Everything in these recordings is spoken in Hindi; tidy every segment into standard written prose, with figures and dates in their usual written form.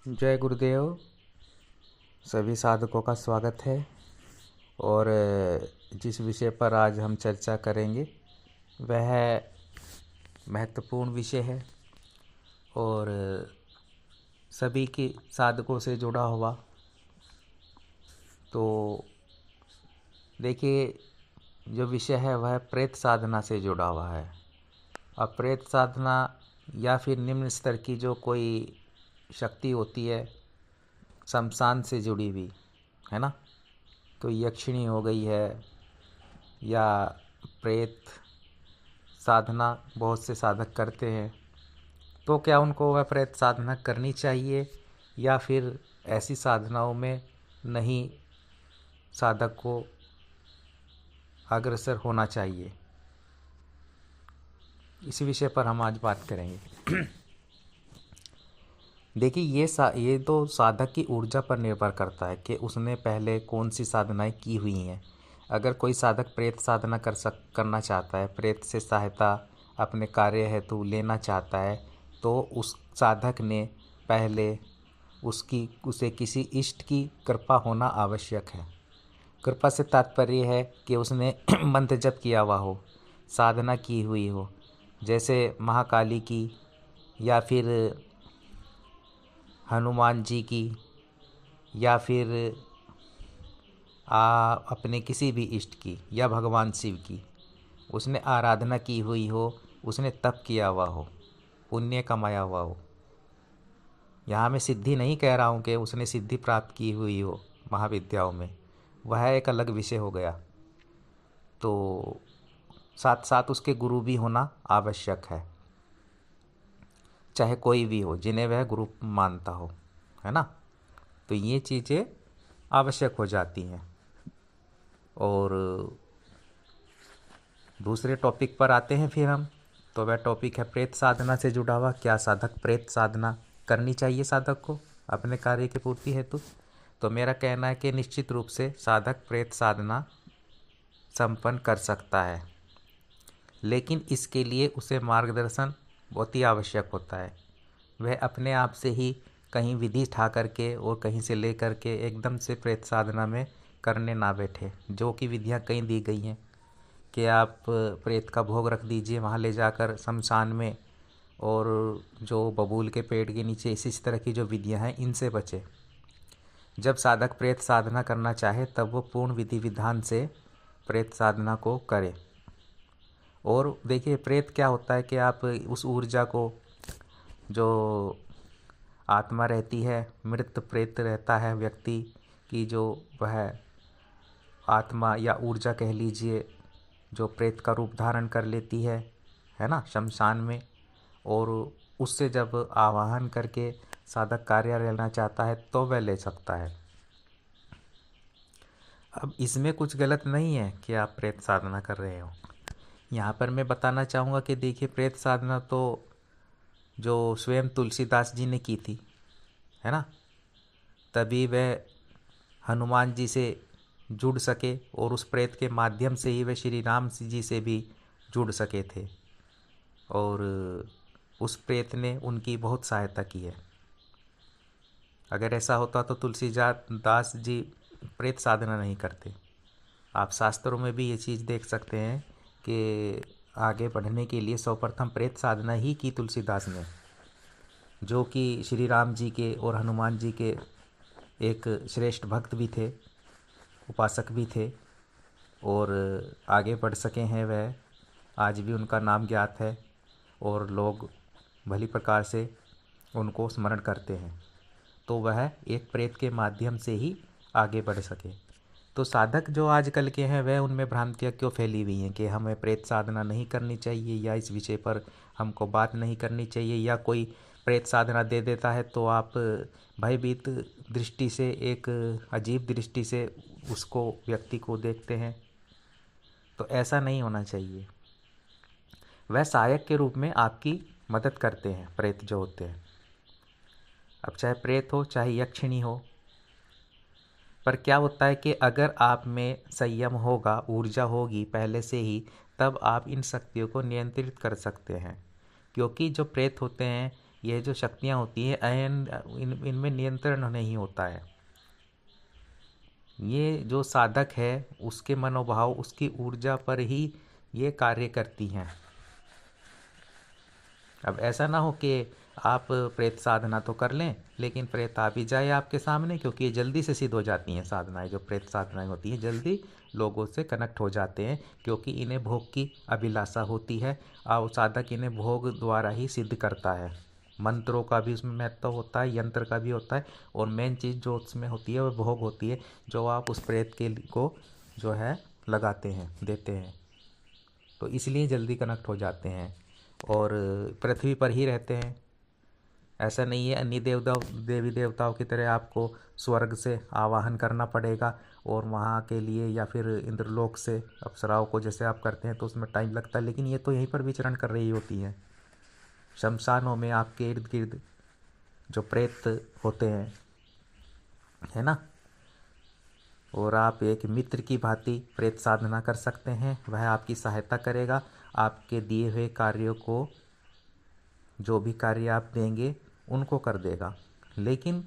जय गुरुदेव। सभी साधकों का स्वागत है। और जिस विषय पर आज हम चर्चा करेंगे वह महत्वपूर्ण विषय है और सभी के साधकों से जुड़ा हुआ। तो देखिए, जो विषय है वह प्रेत साधना से जुड़ा हुआ है। अब प्रेत साधना या फिर निम्न स्तर की जो कोई शक्ति होती है शमशान से जुड़ी हुई, है ना। तो यक्षिणी हो गई है या प्रेत साधना बहुत से साधक करते हैं। तो क्या उनको वह प्रेत साधना करनी चाहिए या फिर ऐसी साधनाओं में नहीं साधक को अग्रसर होना चाहिए, इस विषय पर हम आज बात करेंगे। देखिए, ये तो साधक की ऊर्जा पर निर्भर करता है कि उसने पहले कौन सी साधनाएं की हुई हैं। अगर कोई साधक प्रेत साधना करना चाहता है, प्रेत से सहायता अपने कार्य हेतु लेना चाहता है, तो उस साधक ने पहले उसे किसी इष्ट की कृपा होना आवश्यक है। कृपा से तात्पर्य है कि उसने मंत्र जप किया हुआ हो, साधना की हुई हो, जैसे महाकाली की या फिर हनुमान जी की या फिर अपने किसी भी इष्ट की या भगवान शिव की उसने आराधना की हुई हो, उसने तप किया हुआ हो, पुण्य कमाया हुआ हो। यहाँ मैं सिद्धि नहीं कह रहा हूँ कि उसने सिद्धि प्राप्त की हुई हो महाविद्याओं में, वह एक अलग विषय हो गया। तो साथ साथ उसके गुरु भी होना आवश्यक है, चाहे कोई भी हो जिन्हें वह गुरु मानता हो, है ना। तो ये चीज़ें आवश्यक हो जाती हैं। और दूसरे टॉपिक पर आते हैं फिर हम। तो वह टॉपिक है प्रेत साधना से जुड़ा हुआ। क्या साधक प्रेत साधना करनी चाहिए साधक को अपने कार्य की पूर्ति हेतु? तो मेरा कहना है कि निश्चित रूप से साधक प्रेत साधना संपन्न कर सकता है, लेकिन इसके लिए उसे मार्गदर्शन बहुत ही आवश्यक होता है। वह अपने आप से ही कहीं विधि ठा करके और कहीं से ले करके एकदम से प्रेत साधना में करने ना बैठे। जो कि विधियां कहीं दी गई हैं कि आप प्रेत का भोग रख दीजिए वहाँ ले जाकर शमशान में, और जो बबूल के पेड़ के नीचे, इसी तरह की जो विधियां हैं इनसे बचे। जब साधक प्रेत साधना करना चाहे तब वो पूर्ण विधि विधान से प्रेत साधना को करे। और देखिए, प्रेत क्या होता है कि आप उस ऊर्जा को, जो आत्मा रहती है, मृत प्रेत रहता है व्यक्ति की, जो वह आत्मा या ऊर्जा कह लीजिए, जो प्रेत का रूप धारण कर लेती है ना, शमशान में। और उससे जब आवाहन करके साधक कार्य लेना चाहता है तो वह ले सकता है। अब इसमें कुछ गलत नहीं है कि आप प्रेत साधना कर रहे हो। यहाँ पर मैं बताना चाहूँगा कि देखिए, प्रेत साधना तो जो स्वयं तुलसीदास जी ने की थी, है ना, तभी वह हनुमान जी से जुड़ सके और उस प्रेत के माध्यम से ही वे श्री राम जी से भी जुड़ सके थे। और उस प्रेत ने उनकी बहुत सहायता की है। अगर ऐसा होता तो तुलसीदास जी प्रेत साधना नहीं करते। आप शास्त्रों में भी ये चीज़ देख सकते हैं कि आगे बढ़ने के लिए सर्वप्रथम प्रेत साधना ही की तुलसीदास ने, जो कि श्री राम जी के और हनुमान जी के एक श्रेष्ठ भक्त भी थे, उपासक भी थे, और आगे बढ़ सके हैं वह। आज भी उनका नाम ज्ञात है और लोग भली प्रकार से उनको स्मरण करते हैं। तो वह एक प्रेत के माध्यम से ही आगे बढ़ सके। तो साधक जो आजकल के हैं वह, उनमें भ्रांतियाँ क्यों फैली हुई हैं कि हमें प्रेत साधना नहीं करनी चाहिए, या इस विषय पर हमको बात नहीं करनी चाहिए, या कोई प्रेत साधना दे देता है तो आप भयभीत दृष्टि से, एक अजीब दृष्टि से उसको, व्यक्ति को देखते हैं। तो ऐसा नहीं होना चाहिए। वह सहायक के रूप में आपकी मदद करते हैं प्रेत जो होते हैं। अब चाहे प्रेत हो चाहे यक्षिणी हो, पर क्या होता है कि अगर आप में संयम होगा, ऊर्जा होगी पहले से ही, तब आप इन शक्तियों को नियंत्रित कर सकते हैं। क्योंकि जो प्रेत होते हैं ये जो शक्तियाँ होती हैं इनमें नियंत्रण नहीं होता है। ये जो साधक है उसके मनोभाव, उसकी ऊर्जा पर ही ये कार्य करती हैं। अब ऐसा ना हो कि आप प्रेत साधना तो कर लें लेकिन प्रेत आ भी जाए आपके सामने, क्योंकि ये जल्दी से सिद्ध हो जाती हैं साधनाएं। जो प्रेत साधनाएं होती हैं जल्दी लोगों से कनेक्ट हो जाते हैं, क्योंकि इन्हें भोग की अभिलाषा होती है और साधक इन्हें भोग द्वारा ही सिद्ध करता है। मंत्रों का भी उसमें महत्व होता है, यंत्र का भी होता है, और मेन चीज़ जो उसमें होती है वो भोग होती है, जो आप उस प्रेत के को जो है लगाते हैं, देते हैं। तो इसलिए जल्दी कनेक्ट हो जाते हैं और पृथ्वी पर ही रहते हैं। ऐसा नहीं है अन्य देवी देवताओं की तरह आपको स्वर्ग से आवाहन करना पड़ेगा और वहाँ के लिए, या फिर इंद्रलोक से अप्सराओं को जैसे आप करते हैं तो उसमें टाइम लगता है। लेकिन ये तो यहीं पर विचरण कर रही होती हैं। शमशानों में आपके इर्द गिर्द जो प्रेत होते हैं, है ना, और आप एक मित्र की भांति प्रेत साधना कर सकते हैं। वह आपकी सहायता करेगा, आपके दिए हुए कार्यों को, जो भी कार्य आप देंगे उनको कर देगा। लेकिन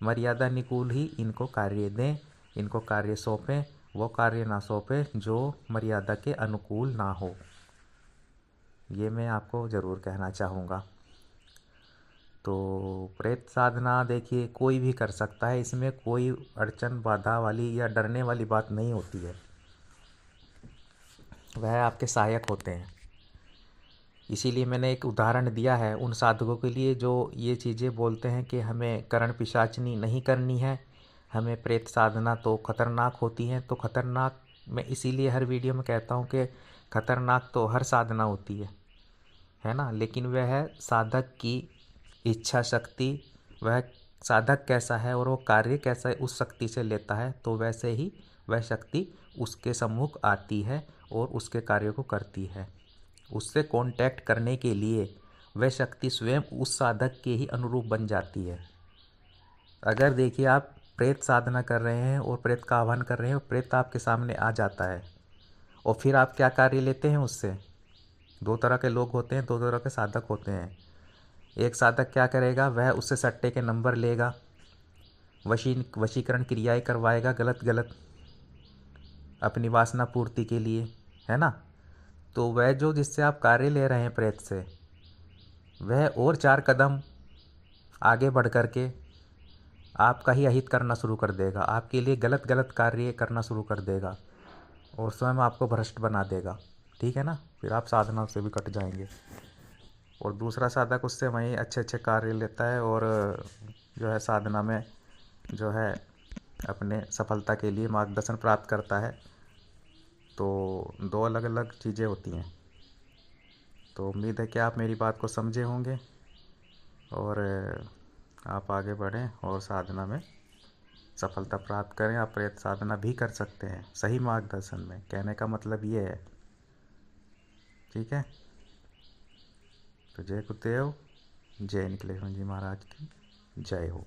मर्यादा अनुकूल ही इनको कार्य दें, इनको कार्य सौंपें। वो कार्य ना सौंपें जो मर्यादा के अनुकूल ना हो। ये मैं आपको ज़रूर कहना चाहूँगा। तो प्रेत साधना देखिए कोई भी कर सकता है, इसमें कोई अड़चन बाधा वाली या डरने वाली बात नहीं होती है। वह आपके सहायक होते हैं। इसीलिए मैंने एक उदाहरण दिया है उन साधकों के लिए जो ये चीज़ें बोलते हैं कि हमें करण पिशाचनी नहीं करनी है, हमें प्रेत साधना तो खतरनाक होती है। तो खतरनाक मैं इसीलिए हर वीडियो में कहता हूँ कि खतरनाक तो हर साधना होती है ना, लेकिन वह है साधक की इच्छा शक्ति, वह साधक कैसा है और वो कार्य कैसा है उस शक्ति से लेता है, तो वैसे ही वह शक्ति उसके सम्मुख आती है और उसके कार्य को करती है। उससे कांटेक्ट करने के लिए वह शक्ति स्वयं उस साधक के ही अनुरूप बन जाती है। अगर देखिए आप प्रेत साधना कर रहे हैं और प्रेत का आह्वान कर रहे हैं और प्रेत आपके सामने आ जाता है, और फिर आप क्या कार्य लेते हैं उससे। दो तरह के लोग होते हैं, दो तरह के साधक होते हैं। एक साधक क्या करेगा, वह उससे सट्टे के नंबर लेगा, वशीकरण क्रियाएं करवाएगा गलत गलत अपनी वासना पूर्ति के लिए, है ना। तो वह जो जिससे आप कार्य ले रहे हैं प्रेत से, वह और 4 कदम आगे बढ़ कर के आपका ही अहित करना शुरू कर देगा, आपके लिए गलत गलत कार्य करना शुरू कर देगा और स्वयं आपको भ्रष्ट बना देगा। ठीक है ना, फिर आप साधना से भी कट जाएंगे। और दूसरा साधक उससे वहीं अच्छे अच्छे कार्य लेता है और जो है साधना में जो है अपने सफलता के लिए मार्गदर्शन प्राप्त करता है। तो दो अलग अलग चीज़ें होती हैं। तो उम्मीद है कि आप मेरी बात को समझे होंगे और आप आगे बढ़ें और साधना में सफलता प्राप्त करें। आप प्रेत साधना भी कर सकते हैं सही मार्गदर्शन में, कहने का मतलब ये है। ठीक है, तो जय गुरुदेव, जय निकलेश्वर जी महाराज की जय हो।